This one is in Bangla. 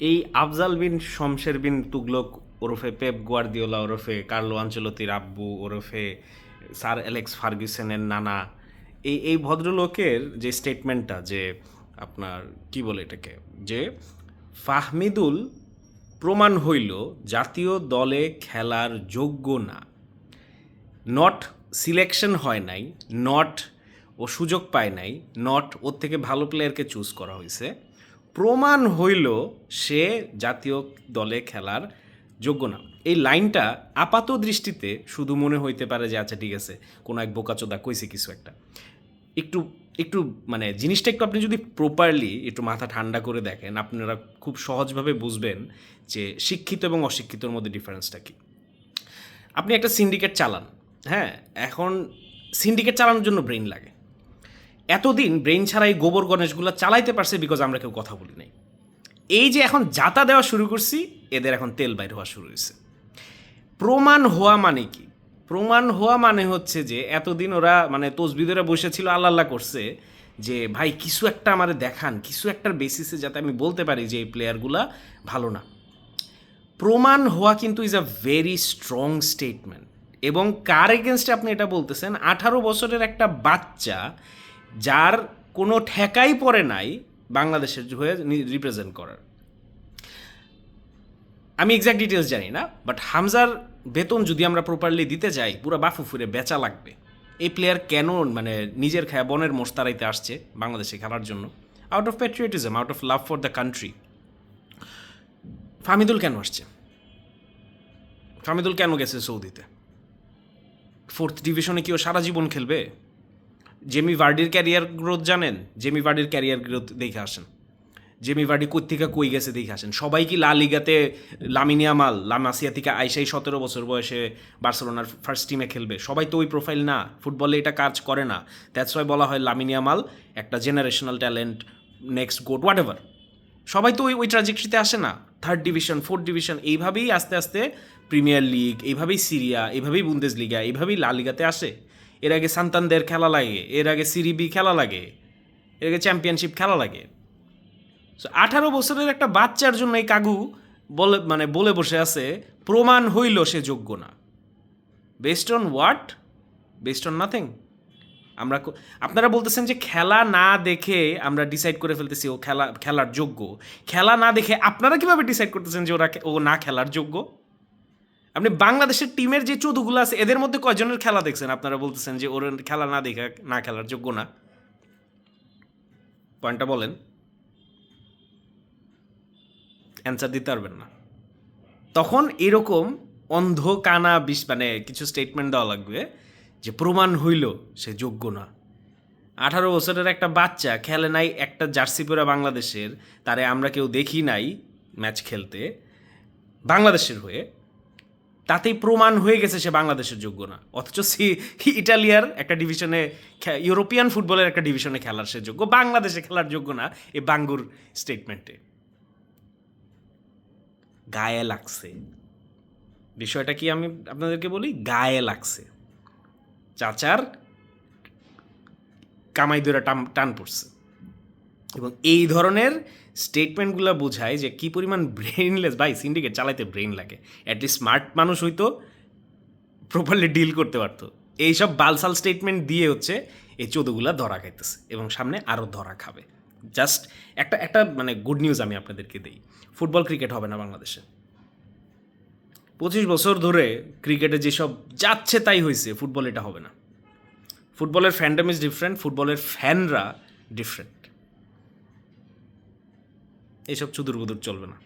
এই আফজাল বিন শমশের বিন তুগলক ওরফে পেপ গুয়ার্দিওলা ওরফে কার্লো আনচেলত্তির আব্বু ওরফে স্যার অ্যালেক্স ফার্গুসনের নানা, এই ভদ্রলোকের যে স্টেটমেন্টটা, যে আপনার কি বলে এটাকে, যে ফাহমিদুল প্রমাণ হইল জাতীয় দলে খেলার যোগ্য না, নট সিলেকশন হয় নাই, নট ও সুযোগ পায় নাই, নট ওর থেকে ভালো প্লেয়ারকে চুজ করা হয়েছে, প্রমাণ হইল সে জাতীয় দলে খেলার যোগ্য না। এই লাইনটা আপাত দৃষ্টিতে শুধু মনে হইতে পারে যে আচ্ছা ঠিক আছে, কোনো এক বোকাচোদা কইছে কিছু একটা। একটু একটু মানে জিনিসটা একটু আপনি যদি প্রপারলি একটু মাথা ঠান্ডা করে দেখেন, আপনারা খুব সহজভাবে বুঝবেন যে শিক্ষিত এবং অশিক্ষিতর মধ্যে ডিফারেন্সটা কী। আপনি একটা সিন্ডিকেট চালান, হ্যাঁ, এখন সিন্ডিকেট চালানোর জন্য ব্রেইন লাগে। এতদিন ব্রেইন ছাড়াই গোবর গণেশগুলো চালাইতে পারছে বিকজ আমরা কেউ কথা বলি নাই। এই যে এখন যাতা দেওয়া শুরু করছি, এদের এখন তেল বাইর হওয়া শুরু হয়েছে। প্রমাণ হওয়া মানে কি? প্রমাণ হওয়া মানে হচ্ছে যে এতদিন ওরা মানে তসবিদরা বসেছিল, আল্লাহ আল্লাহ করছে যে ভাই কিছু একটা আমারে দেখান, কিছু একটার বেসিসে যাতে আমি বলতে পারি যে এই প্লেয়ারগুলা ভালো না। প্রমাণ হওয়া কিন্তু is a very strong statement. এবং কার এগেনস্টে আপনি এটা বলতেছেন? 18 বছরের একটা বাচ্চা যার কোনো ঠেকাই পড়ে নাই বাংলাদেশের হয়ে রিপ্রেজেন্ট করার। আমি এক্স্যাক্ট ডিটেলস জানি না, বাট হামজার বেতন যদি আমরা প্রপারলি দিতে যাই পুরো বাফু ফুরে বেচা লাগবে। এই প্লেয়ার কেন মানে নিজের খায়া বনের মোষ তাড়াইতে আসছে বাংলাদেশে খেলার জন্য? Out of patriotism, out of love for the country. Fahmidul কেন আসছে? ফাহমিদুল কেন গেছে সৌদিতে? 4th ডিভিশনে কি ও সারা জীবন খেলবে? জেমি ভার্ডির ক্যারিয়ার গ্রোথ জানেন? জেমি ভার্ডির ক্যারিয়ার গ্রোথ দেখে আসেন। জেমি ভার্ডি কই থেকে কই গেছে দেখে আসেন। সবাই কি লা লিগাতে লামিন ইয়ামাল, লা মাসিয়া থেকে আইসাই 17 বছর বয়সে বার্সেলোনার ফার্স্ট টিমে খেলবে? সবাই তো ওই প্রোফাইল না, ফুটবলে এটা কাজ করে না। দ্যাটস ওয়াই বলা হয় লামিন ইয়ামাল একটা generational talent, next goat, what ever. সবাই তো ওই ট্রাজেক্টরিতে আসে না। 3rd ডিভিশন, 4th ডিভিশন, এইভাবেই আস্তে আস্তে প্রিমিয়ার লিগ, এইভাবেই সিরিয়া, এইভাবেই বুন্দেস লিগা, এইভাবেই লা লিগাতে আসে। এর আগে সান্তানদের খেলা লাগে, এর আগে সিরি বি খেলা লাগে, এর আগে চ্যাম্পিয়নশিপ খেলা লাগে। সো 18 বছরের একটা বাচ্চার জন্য এই কাগু বলে বসে আছে প্রমাণ হইল সে যোগ্য না। Based on what? Based on nothing. আপনারা বলতেছেন যে খেলা না দেখে আমরা ডিসাইড করে ফেলতেছি ও খেলার যোগ্য। খেলা না দেখে আপনারা কিভাবে ডিসাইড করতেছেন যে ও না খেলার যোগ্য? আপনি বাংলাদেশের টিমের যে চৌধুগুলো আছে এদের মধ্যে কয়জনের খেলা দেখছেন আপনারা বলতেছেন যে ওর খেলা না দেখে না খেলার যোগ্য না? পয়েন্টটা বলেন। অ্যান্সার দিতে পারবেন না। তখন এরকম অন্ধ কানা মানে কিছু স্টেটমেন্ট দেওয়া লাগবে যে প্রমাণ হইল সে যোগ্য না। 18 বছরের একটা বাচ্চা খেলে নাই একটা জার্সি পরা বাংলাদেশের, তারে আমরা কেউ দেখি নাই ম্যাচ খেলতে বাংলাদেশের হয়ে, তাতেই প্রমাণ হয়ে গেছে সে বাংলাদেশের যোগ্য না। অথচ ইটালিয়ার একটা ডিভিশনে, ইউরোপিয়ান ফুটবলের একটা ডিভিশনে খেলার সে যোগ্য, বাংলাদেশে খেলার যোগ্য না। এই বাঙ্গুর স্টেটমেন্টে গায়ে লাগছে। বিষয়টা কি আমি আপনাদেরকে বলি, গায়ে লাগছে। চাচার কামাই ধরে টান পড়ছে। এবং এই ধরনের স্টেটমেন্টগুলো বোঝায় যে কী পরিমাণ ব্রেইনলেস। ভাই, সিন্ডিকেট চালাইতে ব্রেইন লাগে। অ্যাটলিস্ট স্মার্ট মানুষ হইতো প্রপারলি ডিল করতে পারতো। এইসব বালসাল স্টেটমেন্ট দিয়ে হচ্ছে এই চোদগুলা ধরা খাইতেছে এবং সামনে আরও ধরা খাবে। জাস্ট একটা মানে গুড নিউজ আমি আপনাদেরকে দিই, ফুটবল ক্রিকেট হবে না বাংলাদেশে। 25 বছর ধরে ক্রিকেটে যেসব যাচ্ছে তাই হয়েছে, ফুটবল এটা হবে না। ফুটবলের ফ্যান্ডাম ইজ ডিফারেন্ট, ফুটবলের ফ্যানরা ডিফারেন্ট। এইসব চুদুর বুদুর চলবে না।